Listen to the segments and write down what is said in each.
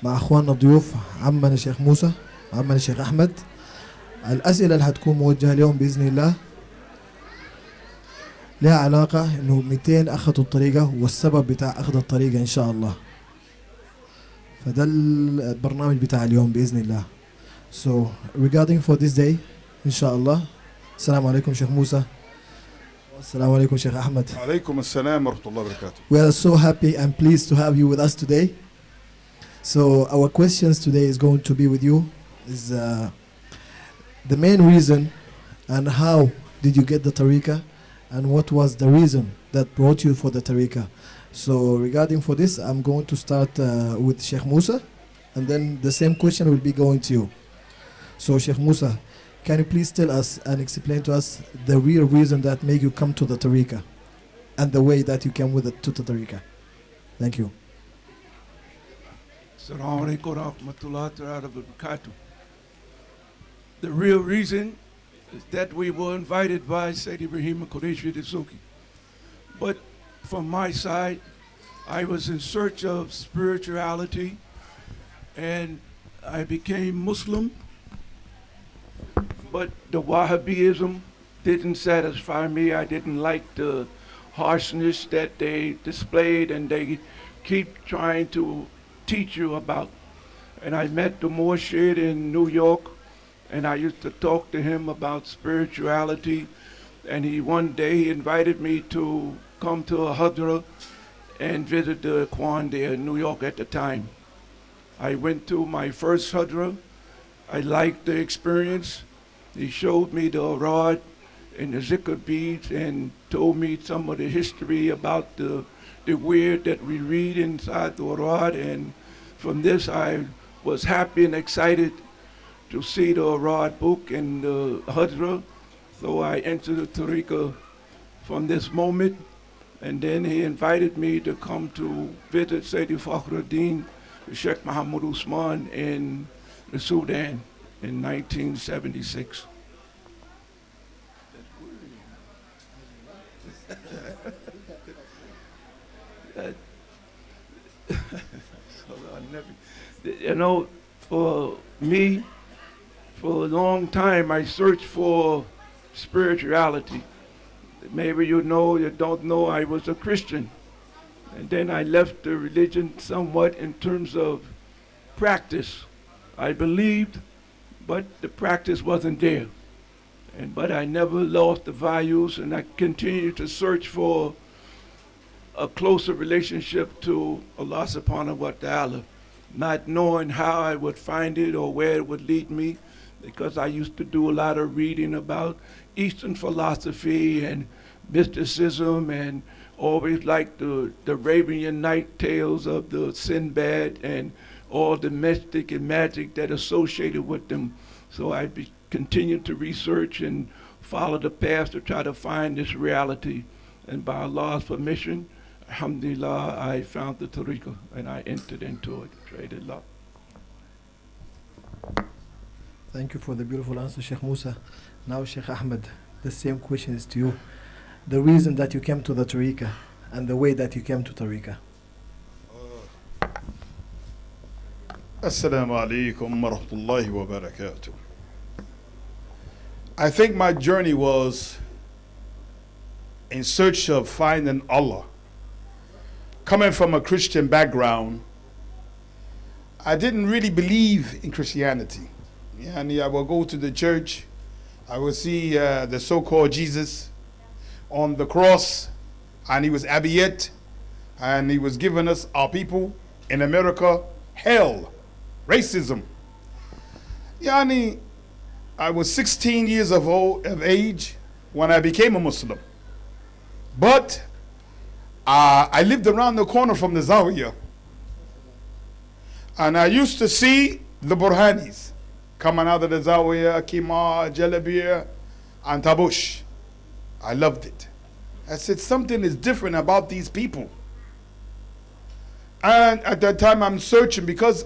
مع اخواننا الضيوف عمنا الشيخ موسى وعمنا الشيخ احمد. الاسئله اللي هتكون موجهه اليوم باذن الله لها علاقه انه 200 اخذوا الطريقه والسبب بتاع اخذ الطريقه ان شاء الله. فده البرنامج بتاع اليوم باذن الله. So regarding for this day ان شاء الله. السلام عليكم شيخ موسى. السلام عليكم شيخ احمد. عليكم السلام ورحمة الله وبركاته. We are so happy and pleased to have you with us today. So our questions today is going to be with you is the main reason and how did you get the tariqah and what was the reason that brought you for the tariqah. So regarding for this, I'm going to start with Sheikh Musa, and then the same question will be going to you. So Sheikh Musa, can you please tell us and explain to us the real reason that made you come to the tariqah and the way that you came with it to the tariqah? Thank you. Assalamu alaikum wa rahmatullahi wa barakatuh. The real reason is that we were invited by Sayyid Ibrahim Qureshi Dasuki. But from my side, I was in search of spirituality and I became Muslim. But the Wahhabism didn't satisfy me. I didn't like the harshness that they displayed and they keep trying to teach you about. And I met the Murshid in New York and I used to talk to him about spirituality. And one day he invited me to come to a Hadra and visit the Ikhwan there in New York at the time. I went to my first Hadra. I liked the experience. He showed me the Arad and the Zikr beads and told me some of the history about the weird that we read inside the Arad. And from this I was happy and excited to see the Arad book and the Hadra. So I entered the Tariqah from this moment. And then he invited me to come to visit Sayyidi Fakhruddin, Sheikh Muhammad Usman in the Sudan in 1976. You know, for me, for a long time I searched for spirituality. Maybe you know, you don't know, I was a Christian. And then I left the religion somewhat in terms of practice. I believed, but the practice wasn't there. But I never lost the values, and I continued to search for a closer relationship to Allah subhanahu wa ta'ala, not knowing how I would find it or where it would lead me, because I used to do a lot of reading about Eastern philosophy and mysticism and always liked the Arabian Night tales of the Sinbad and all the mystic and magic that associated with them. So I continued to research and follow the path to try to find this reality. And by Allah's permission, alhamdulillah, I found the tariqah and I entered into it. Traded love. Thank you for the beautiful answer, Sheikh Musa. Now, Sheikh Ahmed, the same question is to you. The reason that you came to the tariqah and the way that you came to tariqah. Assalamu alaikum wa rahmatullahi wa barakatuh. I think my journey was in search of finding Allah. Coming from a Christian background, I didn't really believe in Christianity. And I will go to the church, I will see the so-called Jesus on the cross, and he was abiyat, and he was giving us, our people in America, hell, racism. Yani, I was 16 years of age when I became a Muslim. But I lived around the corner from the Zawiyah. And I used to see the Burhanis coming out of the Zawiyah, Kima, Jalabiyah, and Tabush. I loved it. I said, something is different about these people. And at that time I'm searching because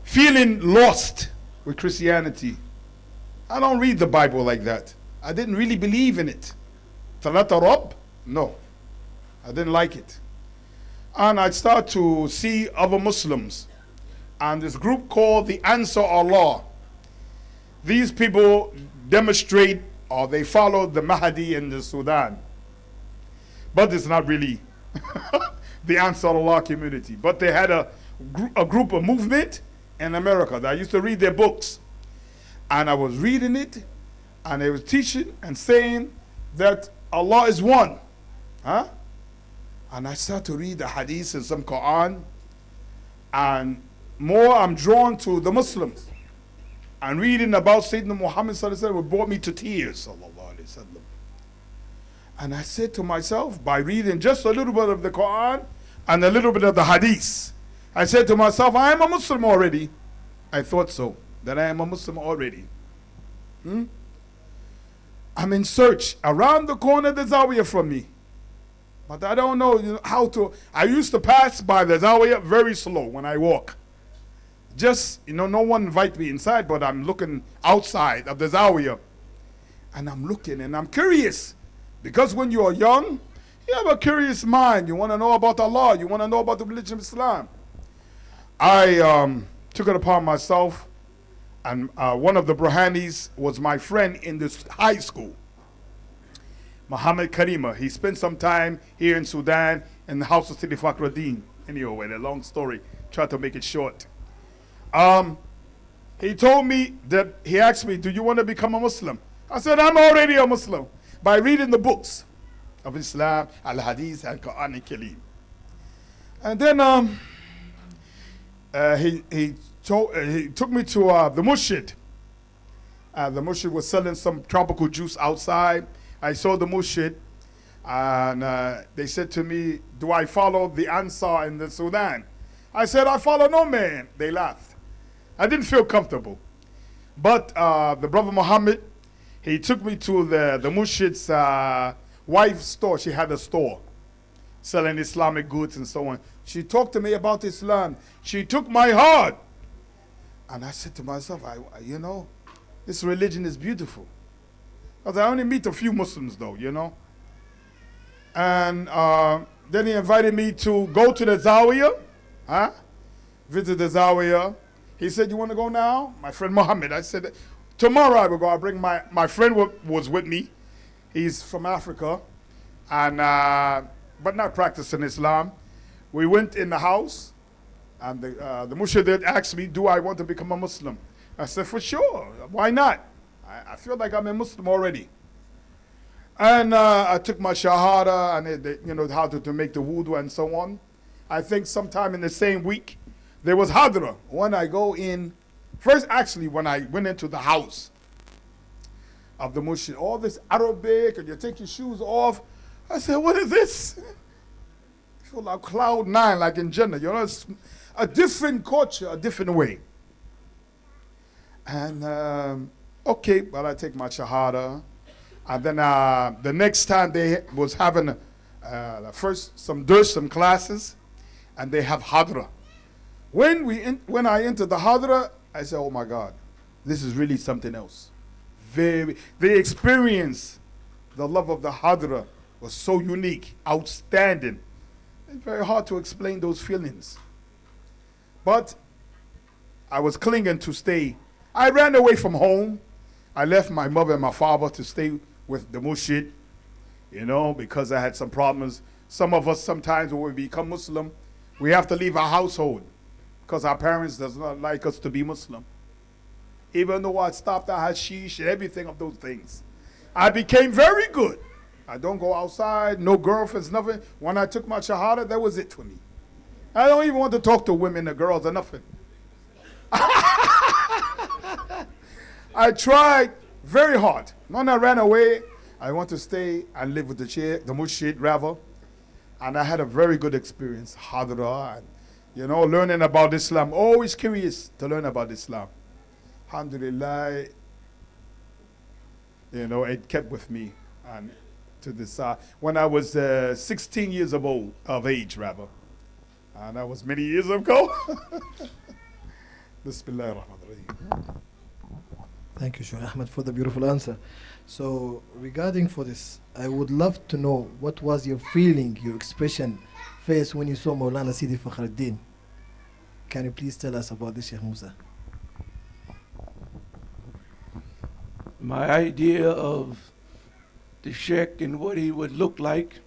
feeling lost with Christianity. I don't read the Bible like that. I didn't really believe in it. Thalatha Rabb? No. I didn't like it. And I start to see other Muslims. And this group called the Ansar Allah. These people demonstrate or they follow the Mahdi in the Sudan. But it's not really the Ansar Allah community. But they had a group, a movement in America that I used to read their books. And I was reading it, and they were teaching and saying that Allah is one. Huh? And I started to read the hadith and some Quran, and more I'm drawn to the Muslims. And reading about Sayyidina Muhammad sallallahu alaihi wasallam brought me to tears. Sallallahu alaihi wasallam. And I said to myself, by reading just a little bit of the Quran and a little bit of the hadith, I said to myself, I am a Muslim already. I thought so, that I am a Muslim already. I'm in search. Around the corner, the Zawiyah from me. But I don't know how to. I used to pass by the Zawiyah very slow when I walk. Just, no one invite me inside, but I'm looking outside of the Zawiyah. And I'm looking and I'm curious. Because when you are young, you have a curious mind. You want to know about Allah. You want to know about the religion of Islam. I took it upon myself, and one of the Burhanis was my friend in this high school, Muhammad Karima. He spent some time here in Sudan in the house of Sidi Fakhruddin. Anyway, a long story. Try to make it short. He told me that, he asked me, do you want to become a Muslim? I said, I'm already a Muslim by reading the books of Islam, Al-Hadith, and Quran and Kalim. And then he took me to the Murshid. The Murshid was selling some tropical juice outside. I saw the Murshid, and they said to me, do I follow the Ansar in the Sudan? I said, I follow no man. They laughed. I didn't feel comfortable. But the brother Muhammad, he took me to the Murshid's wife's store. She had a store selling Islamic goods and so on. She talked to me about Islam. She took my heart. And I said to myself, this religion is beautiful. Because I only meet a few Muslims though, And then he invited me to go to the Zawiyah, visit the Zawiyah. He said, you want to go now? My friend Muhammad. I said, tomorrow I will go. I'll bring my friend was with me. He's from Africa, and but not practicing Islam. We went in the house, and the Murshid asked me, do I want to become a Muslim? I said, for sure. Why not? I feel like I'm a Muslim already. And I took my shahada, and how to make the wudu and so on. I think sometime in the same week, there was hadra. When I go in, first actually when I went into the house of the Murshid, all this Arabic, and you take your shoes off. I said, what is this? I feel like cloud nine, like in Jannah. It's a different culture, a different way. And okay, well, I take my shahada. And then the next time they was having first some classes, and they have hadra. When I entered the hadra, I said, oh my God, this is really something else. The experience, the love of the hadra was so unique, outstanding. It's very hard to explain those feelings. But I was clinging to stay. I ran away from home. I left my mother and my father to stay with the Murshid, because I had some problems. Some of us sometimes when we become Muslim, we have to leave our household because our parents does not like us to be Muslim. Even though I stopped at hashish and everything of those things, I became very good. I don't go outside, no girlfriends, nothing. When I took my shahada, that was it for me. I don't even want to talk to women or girls or nothing. I tried very hard. When I ran away, I want to stay and live with the Murshid rather. And I had a very good experience, hadra, and learning about Islam. Always curious to learn about Islam. Alhamdulillah, it kept with me. And to this, when I was 16 years of age rather. And that was many years ago. Bismillahir Rahmanir Rahim. Thank you, Sheikh Ahmed, for the beautiful answer. So, regarding for this, I would love to know what was your feeling, your expression, face when you saw Maulana Sidi Fakhruddin. Can you please tell us about this, Sheikh Musa? My idea of the Sheikh and what he would look like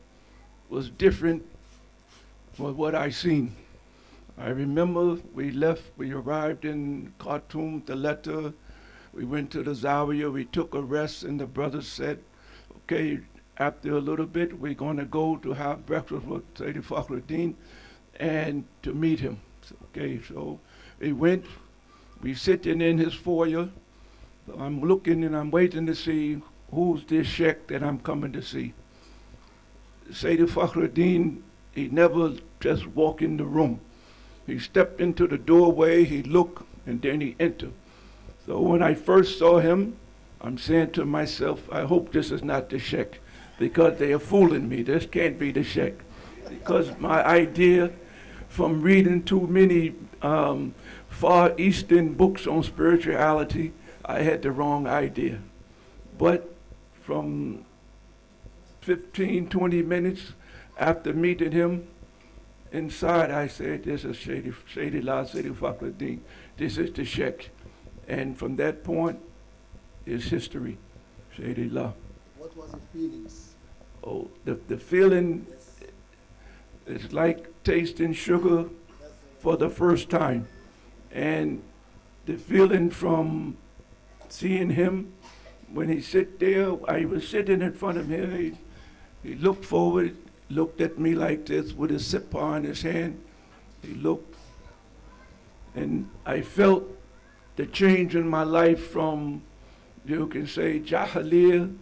was different from what I seen. I remember we arrived in Khartoum, the letter, we went to the Zawiya, we took a rest, and the brother said, okay, after a little bit, we're going to go to have breakfast with Sayyidi Fakhruddin and to meet him. Okay, so we went, we sitting in his foyer. I'm looking and I'm waiting to see who's this Sheikh that I'm coming to see. Sayyidi Fakhruddin, he never just walked in the room. He stepped into the doorway, he looked, and then he entered. So when I first saw him, I'm saying to myself, I hope this is not the Sheikh, because they are fooling me. This can't be the Sheikh. Because my idea from reading too many Far Eastern books on spirituality, I had the wrong idea. But from 15, 20 minutes after meeting him, inside I said, this is Sayyidi Fakhruddin. This is the Sheikh. And from that point is history. Sayyidi La. What was the feelings? Oh, the feeling is like tasting sugar for the first time. And the feeling from seeing him when he sit there, I was sitting in front of him, he looked forward, looked at me like this with his sippar in his hand. He looked, and I felt the change in my life from, you can say, jahiliyyah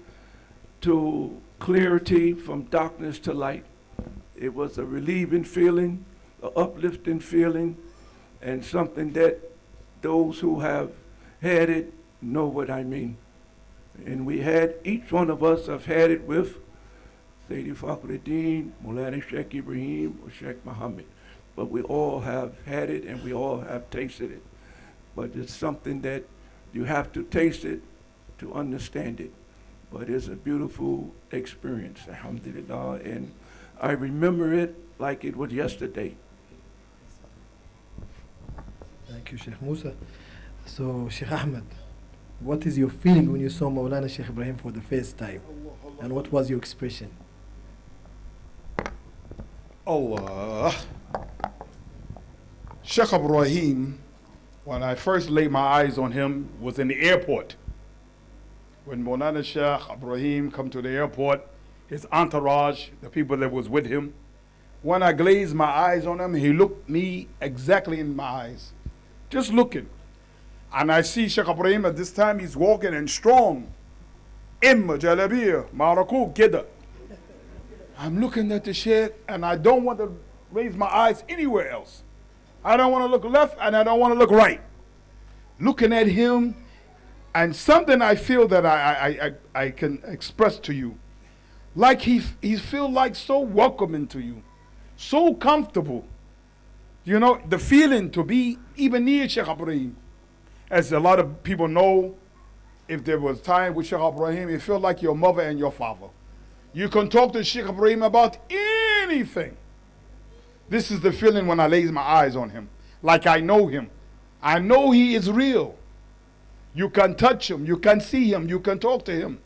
to clarity, from darkness to light. It was a relieving feeling, an uplifting feeling, and something that those who have had it know what I mean. And we had, each one of us have had it with Sayyidi Fakhruddin, Maulana Sheikh Ibrahim, or Sheikh Muhammad. But we all have had it and we all have tasted it. But it's something that you have to taste it to understand it. But it's a beautiful experience, alhamdulillah, and I remember it like it was yesterday. Thank you, Sheikh Musa. So, Sheikh Ahmed, what is your feeling when you saw Maulana Sheikh Ibrahim for the first time? And what was your expression? Allah. Sheikh Ibrahim, when I first laid my eyes on him, was in the airport. When Maulana Sheikh Ibrahim come to the airport, his entourage, the people that was with him, when I glazed my eyes on him, he looked me exactly in my eyes, just looking. And I see Sheikh Ibrahim at this time, he's walking and strong. Imma, Jalabiyah, Maraku, Kida. I'm looking at the Sheikh and I don't want to raise my eyes anywhere else. I don't want to look left and I don't want to look right. Looking at him, and something I feel that I can express to you. Like he feel like so welcoming to you, so comfortable. You know, the feeling to be even near Sheikh Ibrahim. As a lot of people know, if there was time with Sheikh Ibrahim, it felt like your mother and your father. You can talk to Sheikh Ibrahim about anything. This is the feeling when I lay my eyes on him. Like I know him. I know he is real. You can touch him, you can see him, you can talk to him.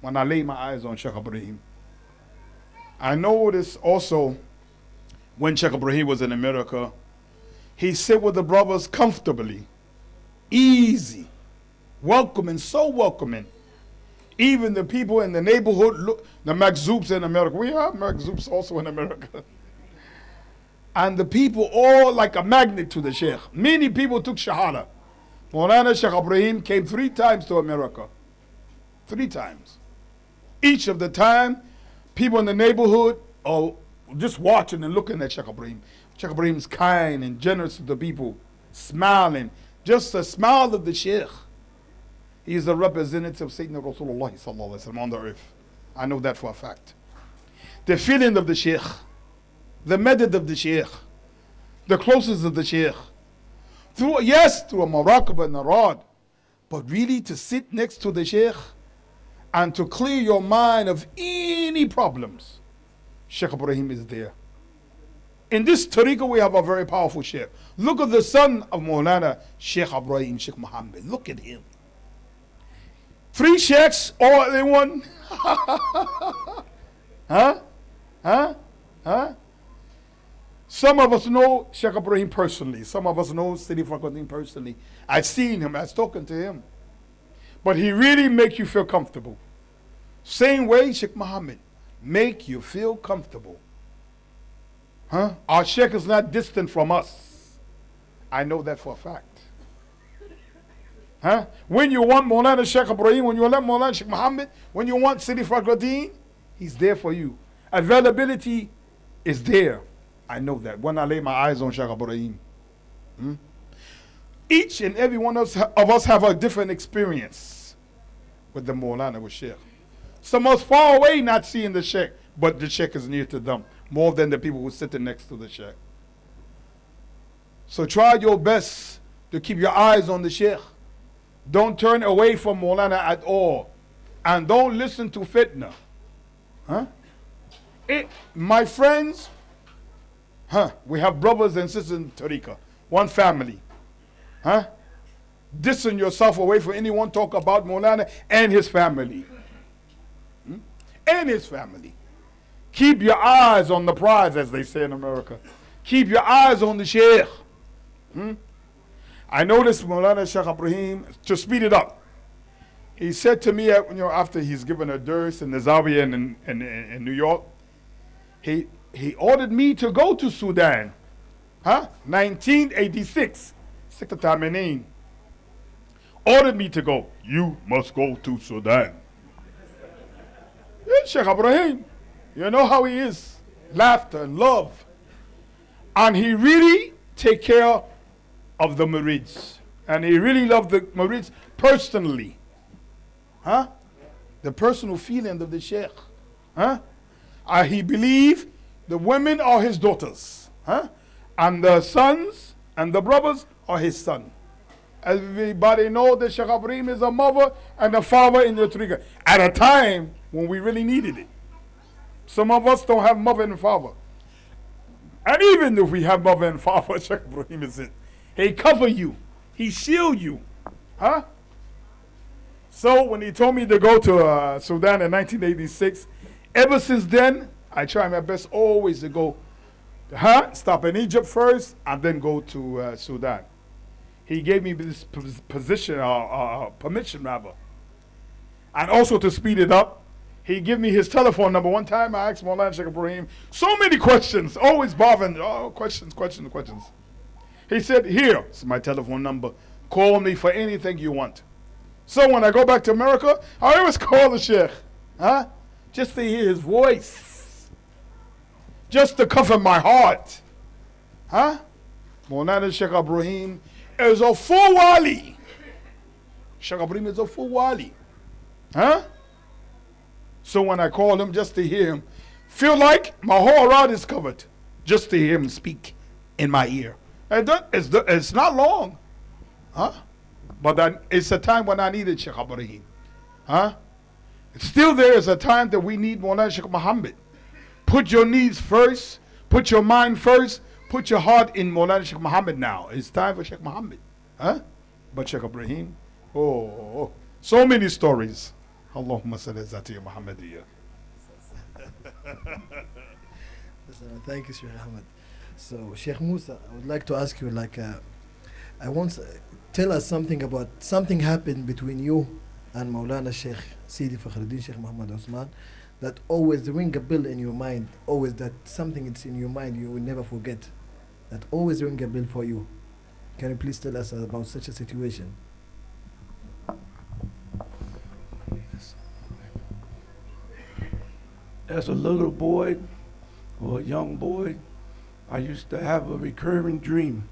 When I lay my eyes on Sheikh Ibrahim. I noticed also when Sheikh Ibrahim was in America, he sit with the brothers comfortably, easy, welcoming, so welcoming. Even the people in the neighborhood, look, the Makzoops in America, we have Makzoops also in America. And the people all like a magnet to the Sheikh. Many people took Shahada. Maulana Sheikh Ibrahim came 3 times to America. 3 times. Each of the time, people in the neighborhood are just watching and looking at Sheikh Ibrahim. Sheikh Ibrahim is kind and generous to the people, smiling. Just a smile of the Sheikh. He is the representative of Sayyidina Rasulullah sallallahu alaihi wasallam on the earth. I know that for a fact. The feeling of the Sheikh, the madad of the Sheikh, the closeness of the Sheikh. Through a muraqabah and a rod, But really to sit next to the Sheikh and to clear your mind of any problems, Sheikh Ibrahim is there. In this tariqah, we have a very powerful Sheikh. Look at the son of Maulana, Sheikh Ibrahim, Sheikh Muhammad. Look at him. 3 Sheikhs all in one. Huh? Huh? Huh? Some of us know Sheikh Ibrahim personally. Some of us know Sidi Fakhruddin personally. I've seen him. I've spoken to him. But he really makes you feel comfortable. Same way Sheikh Muhammad make you feel comfortable. Huh? Our Sheikh is not distant from us. I know that for a fact. Huh? When you want Maulana Sheikh Ibrahim, when you want Maulana Sheikh Muhammad, when you want Sidi Fakhruddin, he's there for you. Availability is there. I know that when I lay my eyes on Sheikh Ibrahim. Each and every one of us have a different experience with the Maulana, with Sheikh. Some of us far away not seeing the Sheikh, but the Sheikh is near to them more than the people who are sitting next to the Sheikh. So try your best to keep your eyes on the Sheikh. Don't turn away from Maulana at all. And don't listen to fitna. Huh? My friends, we have brothers and sisters in Tariqah, one family. Huh? Distance yourself away from anyone talk about Maulana and his family. And his family. Keep your eyes on the prize, as they say in America. Keep your eyes on the Sheikh. I noticed Maulana Sheikh Ibrahim, to speed it up, he said to me, after he's given a durs in the Zawiya in New York, he ordered me to go to Sudan. 1986. Secretary ordered me to go. You must go to Sudan. Yeah, Sheikh Ibrahim, you know how he is. Laughter and love. And he really take care of the Marids. And he really loved the Marids personally. The personal feeling of the Sheikh. He believed the women are his daughters. And the sons and the brothers are his son. Everybody knows that Sheikh Ibrahim is a mother and a father in the Tariqah at a time when we really needed it. Some of us don't have mother and father. And even if we have mother and father, Sheikh Ibrahim is it. He cover you. He shield you. So when he told me to go to Sudan in 1986, ever since then, I try my best always to go, stop in Egypt first and then go to Sudan. He gave me this permission rather. And also to speed it up, he gave me his telephone number. One time I asked Maulana Sheikh Ibrahim so many questions, always bothering, questions. He said, here, it's my telephone number. Call me for anything you want. So when I go back to America, I always call the Sheikh, just to hear his voice, just to comfort my heart. Maulana Sheikh Ibrahim is a full wali. Sheikh Ibrahim is a full wali. So when I call him just to hear him, feel like my whole rod is covered just to hear him speak in my ear. And it's not long. But it's a time when I needed Sheikh Ibrahim. Still there is a time that we need Maulana Sheikh Muhammad. Put your needs first. Put your mind first. Put your heart in Maulana Sheikh Muhammad now. It's time for Sheikh Muhammad. But Sheikh Ibrahim, so many stories. Allahumma salli zati Muhammadiyya. Thank you, Sheikh Ahmed. So, Sheikh Musa, I would like to ask you, tell us something about something happened between you and Maulana Sheikh Sidi Fakhruddin Sheikh Muhammad Osman that always ring a bell in your mind, always that something it's in your mind you will never forget, that always ring a bell for you. Can you please tell us about such a situation? As a little boy or a young boy, I used to have a recurring dream.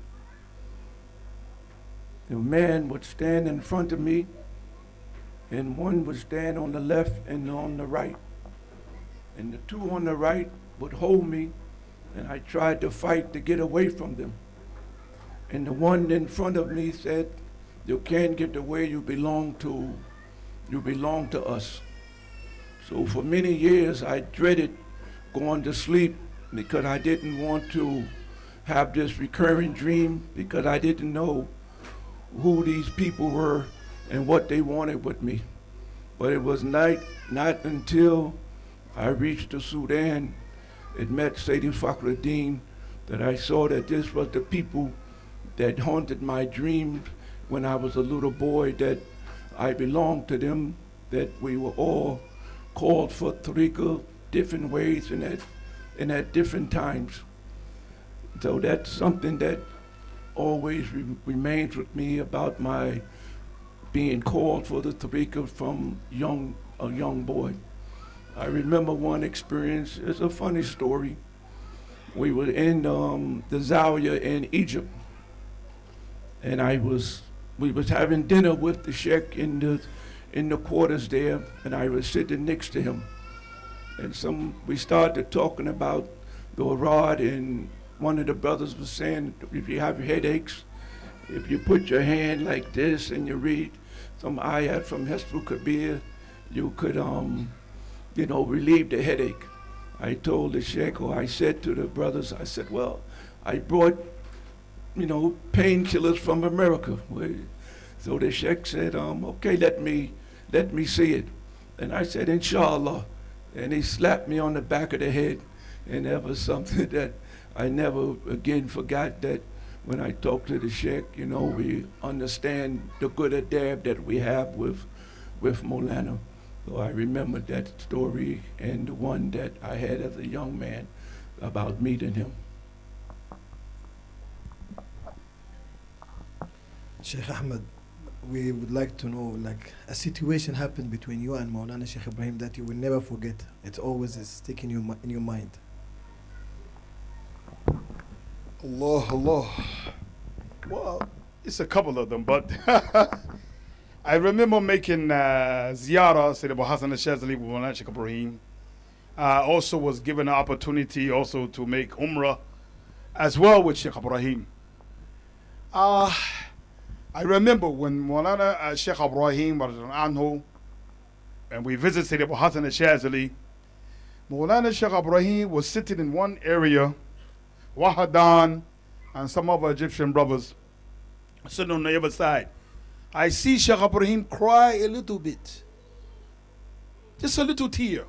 The man would stand in front of me, and one would stand on the left and on the right. And the two on the right would hold me, and I tried to fight to get away from them. And the one in front of me said, you can't get the way you belong to us. So for many years I dreaded going to sleep because I didn't want to have this recurring dream, because I didn't know who these people were and what they wanted with me. But it was not until I reached the Sudan and met Sayyidi Fakhruddin that I saw that this was the people that haunted my dreams when I was a little boy, that I belonged to them, that we were all called for tariqah different ways and at different times. So that's something that always remains with me about my being called for the tariqah from a young boy. I remember one experience. It's a funny story. We were in the Zawiya in Egypt, and we was having dinner with the sheikh in the quarters there, and I was sitting next to him. And we started talking about the Arad, and one of the brothers was saying, if you have headaches, if you put your hand like this and you read some ayat from Hesbu Kabir, you could relieve the headache. I told the sheikh, or I said to the brothers, I said, well, I brought, painkillers from America. So the sheikh said, okay, let me see it. And I said, inshallah. And he slapped me on the back of the head. And that was something that I never again forgot, that when I talk to the sheikh, we understand the good adab that we have with Maulana. So I remember that story and the one that I had as a young man about meeting him. Sheikh Ahmed, we would like to know, like, a situation happened between you and Maulana Sheikh Ibrahim that you will never forget. It always is sticking in your mind. Allah. Well, it's a couple of them, but I remember making ziyarah, Sayyid Abu Hassan al-Shazali with Maulana Sheikh Ibrahim. Also was given an opportunity also to make Umrah as well with Sheikh Ibrahim. I remember when Maulana Sheikh Ibrahim was anhu, and we visited Sayyid Abu Hassan al-Shazali, Maulana Sheikh Ibrahim was sitting in one area, Wahadan and some other Egyptian brothers sitting on the other side. I see Sheikh Ibrahim cry a little bit, just a little tear.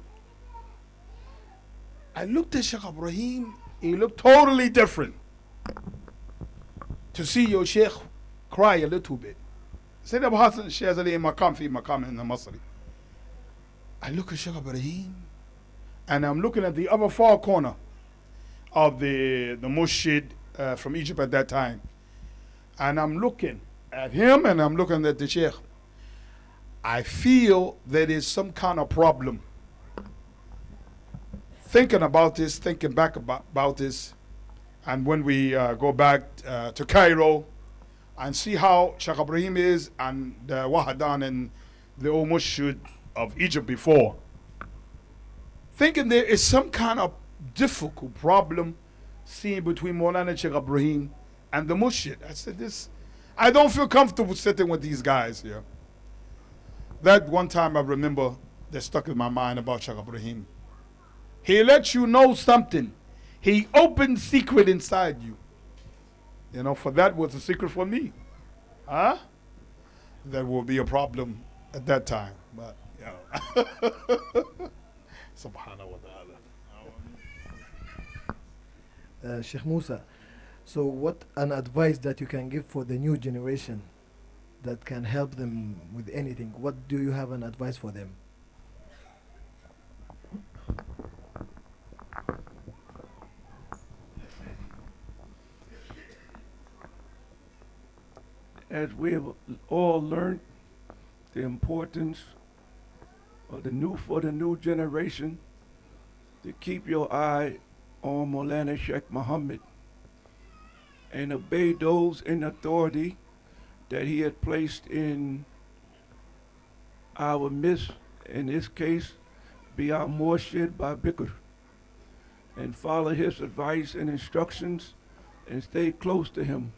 I looked at Sheikh Ibrahim, he looked totally different. To see your Sheikh cry a little bit. Sayyid Abu Hassan Shazali in Maqam in the Masri. I look at Sheikh Ibrahim, and I'm looking at the other far corner of the Mushid from Egypt at that time. And I'm looking at him and I'm looking at the Sheikh. I feel there is some kind of problem. Thinking back about this, and when we go back to Cairo and see how Sheikh Ibrahim is and Wahadan and the old Mushid of Egypt before, thinking there is some kind of difficult problem seen between Maulana Sheikh Ibrahim and the Mushid. I said, I don't feel comfortable sitting with these guys here. That one time I remember that stuck in my mind about Sheikh Ibrahim. He lets you know something. He opens secret inside you. For that was a secret for me. That will be a problem at that time. But, Subhanahu wa ta'ala. Sheikh Musa, so what an advice that you can give for the new generation that can help them with anything? What do you have an advice for them? As we have all learned, the importance of for the new generation to keep your eye on Maulana Sheikh Muhammad and obey those in authority that he had placed in our midst, in this case, be our Murshid by Bikr, and follow his advice and instructions and stay close to him.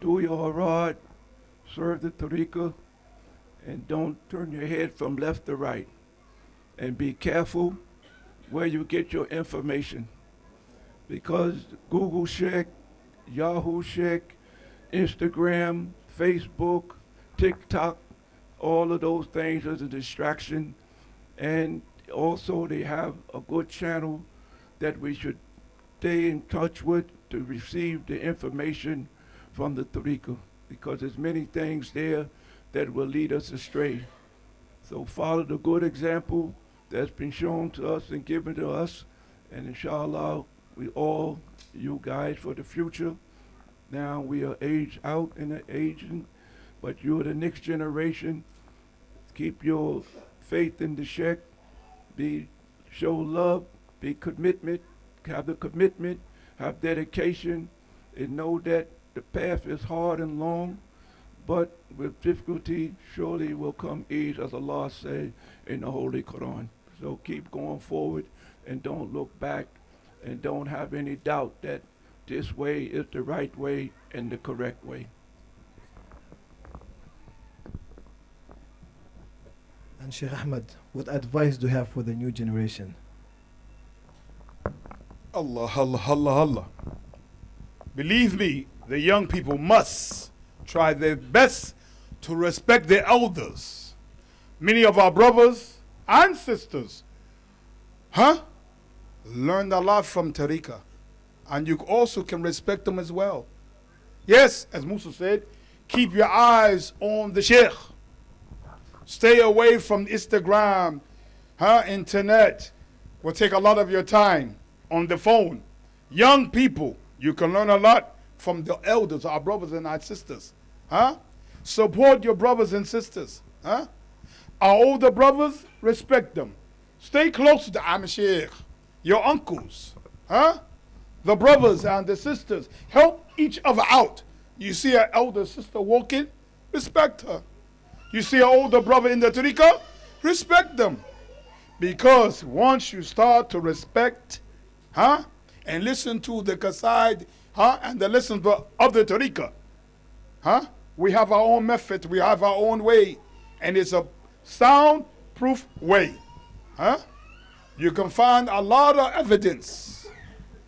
Do your harad serve the tariqah, and don't turn your head from left to right. And be careful where you get your information, because Google Sheikh, Yahoo Sheikh, Instagram, Facebook, TikTok, all of those things is a distraction. And also they have a good channel that we should stay in touch with to receive the information from the tariqah, because there's many things there that will lead us astray. So follow the good example that's been shown to us and given to us, and inshallah we all, you guys, for the future. Now we are aged out and aging, but you're the next generation. Keep your faith in the Sheikh, show love, be commitment, have the commitment, have dedication, and know that the path is hard and long, but with difficulty surely will come ease, as Allah said in the Holy Quran. So keep going forward and don't look back, and don't have any doubt that this way is the right way and the correct way. And Sheikh Ahmed, what advice do you have for the new generation? Allah, Allah, Allah, Allah. Believe me, the young people must try their best to respect their elders. Many of our brothers and sisters, learned a lot from tariqah. And you also can respect them as well. Yes, as Musa said, keep your eyes on the Sheikh. Stay away from Instagram, internet. Will take a lot of your time on the phone. Young people, you can learn a lot from the elders, our brothers and our sisters. Support your brothers and sisters. Our older brothers, respect them. Stay close to the Sheikh, your uncles. The brothers and the sisters, help each other out. You see an elder sister walking, respect her. You see an older brother in the tariqah, respect them. Because once you start to respect, and listen to the qasaid, and the lessons of the tariqah, we have our own method, we have our own way, and it's a soundproof way. You can find a lot of evidence,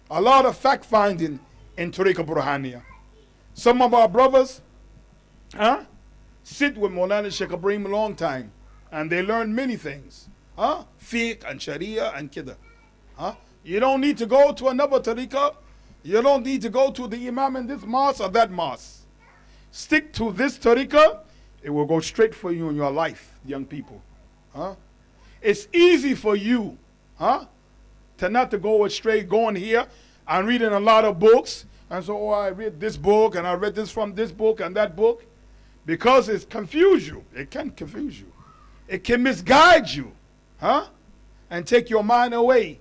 a lot of fact-finding in Tariqah Burhaniya. Some of our brothers sit with Maulana Sheikh Ibrahim a long time, and they learn many things. Fiqh and Sharia and Kida. You don't need to go to another Tariqah. You don't need to go to the Imam in this mosque or that mosque. Stick to this Tariqah. It will go straight for you in your life, young people. It's easy for you to not to go astray, going here and reading a lot of books. And so, I read this book and I read this from this book and that book. Because it confuse you. It can confuse you. It can misguide you. And take your mind away.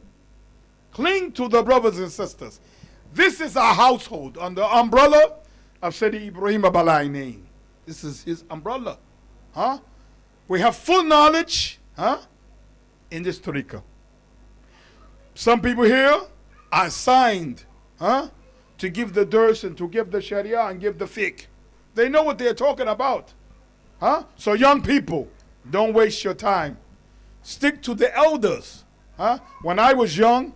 Cling to the brothers and sisters. This is our household under the umbrella of Sayyidi Ibrahim Abalai name. This is his umbrella. We have full knowledge in this tariqah. Some people here are assigned to give the durs and to give the sharia and give the fiqh. They know what they're talking about. So young people, don't waste your time. Stick to the elders. When I was young,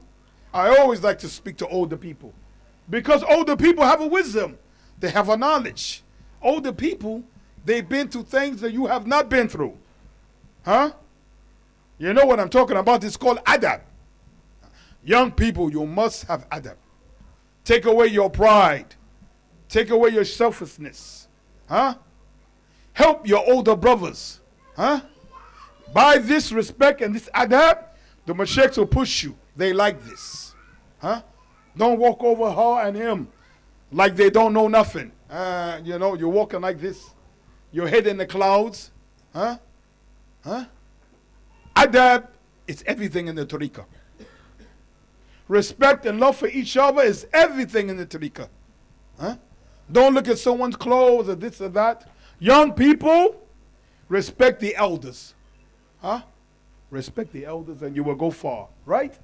I always like to speak to older people. Because older people have a wisdom. They have a knowledge. Older people, they've been through things that you have not been through. You know what I'm talking about? It's called adab. Young people, you must have adab. Take away your pride. Take away your selfishness. Help your older brothers. By this respect and this adab, the mashaykhs will push you. They like this. Don't walk over her and him like they don't know nothing. You're walking like this. Your head in the clouds. Adab is everything in the tariqah. Respect and love for each other is everything in the tariqah. Don't look at someone's clothes or this or that. Young people, respect the elders. Respect the elders and you will go far. Right?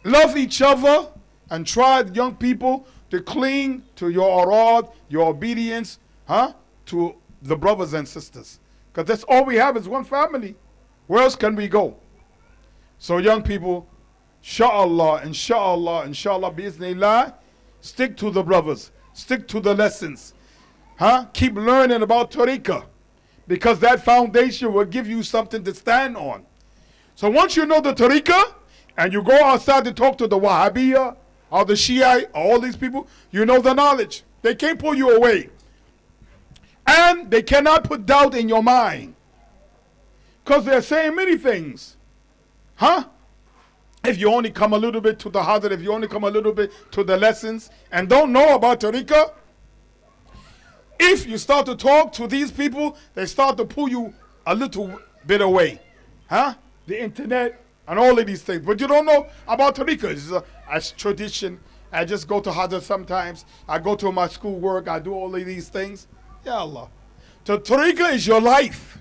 Love each other and try, young people, to cling to your arad, your obedience to the brothers and sisters. Because that's all we have is one family. Where else can we go? So young people, inshallah, bi'ithnillah, stick to the brothers. Stick to the lessons. Keep learning about tariqah. Because that foundation will give you something to stand on. So once you know the tariqah, and you go outside to talk to the Wahhabiyya, or the Shia, all these people, you know the knowledge. They can't pull you away. And they cannot put doubt in your mind. Because they're saying many things. If you only come a little bit to the hadith, if you only come a little bit to the lessons, and don't know about tariqah, if you start to talk to these people, they start to pull you a little bit away. The internet and all of these things. But you don't know about tariqah. It's a tradition. I just go to hadith sometimes. I go to my school work. I do all of these things. Ya Allah. The tariqah is your life.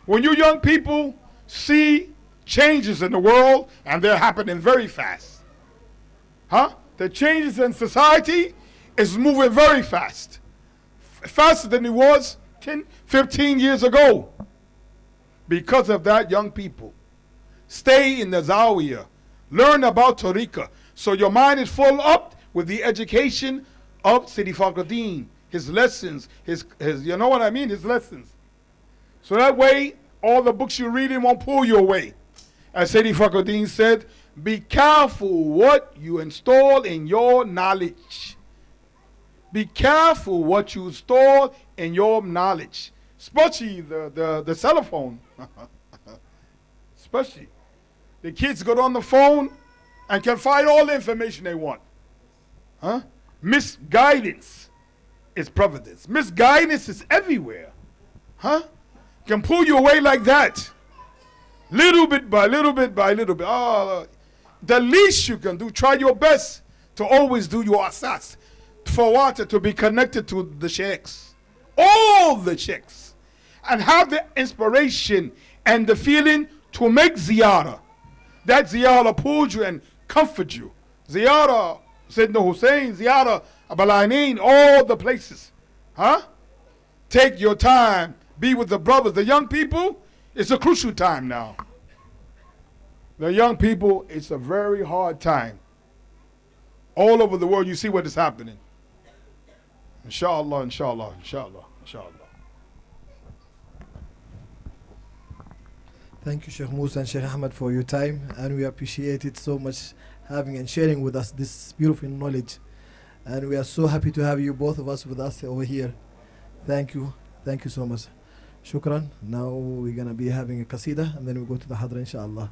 When you young people see changes in the world, and they're happening very fast. The changes in society is moving very fast. Faster than it was 10, 15 years ago. Because of that, young people, stay in the zawiyah. Learn about tariqah. So your mind is full up with the education of Sidi Fakhruddin, his lessons, his you know what I mean, his lessons. So that way, all the books you're reading won't pull you away. As Sidi Fakhruddin said, be careful what you install in your knowledge. Be careful what you store in your knowledge. Especially the cell phone. Especially. The kids go on the phone and can find all the information they want. Misguidance is providence. Misguidance is everywhere. Can pull you away like that. Little bit by little bit by little bit. The least you can do, try your best to always do your asas. For water to be connected to the sheikhs. All the sheikhs. And have the inspiration and the feeling to make ziyarah. That ziyarah pulls you and comforts you. Ziyarah Sayyidina Hussein, ziyarah Abalainin, all the places. Take your time. Be with the brothers. The young people, it's a crucial time now. The young people, it's a very hard time. All over the world, you see what is happening. Inshallah, inshallah, inshallah, inshallah. Thank you, Sheikh Musa and Sheikh Ahmed, for your time, and we appreciate it so much having and sharing with us this beautiful knowledge. And we are so happy to have you, both of us, with us over here. Thank you so much. Shukran. Now we're going to be having a qasida, and then we go to the hadra, inshallah.